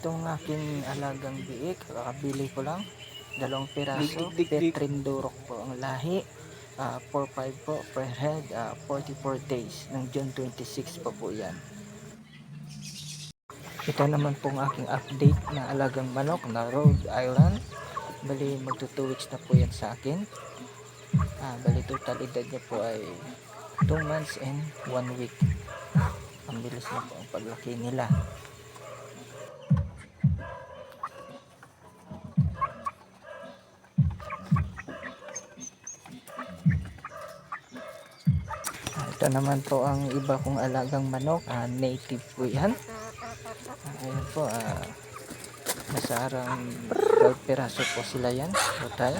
Itong aking alagang biik, kakabili ko lang, 2 piraso, Dik. Petrim Durok po ang lahi. 4-5 po per head, 44 days ng June 26 pa po yan. Ito naman pong aking update na alagang manok na Rhode Island. Bali magto 2 weeks na po yan sa akin. Bali total edad niya po ay 2 months and 1 week. Ang bilis na po ang paglaki nila. Ito naman po ang iba kong alagang manok, native po yan. Ayan po, nasa arang 12 piraso po sila yan total.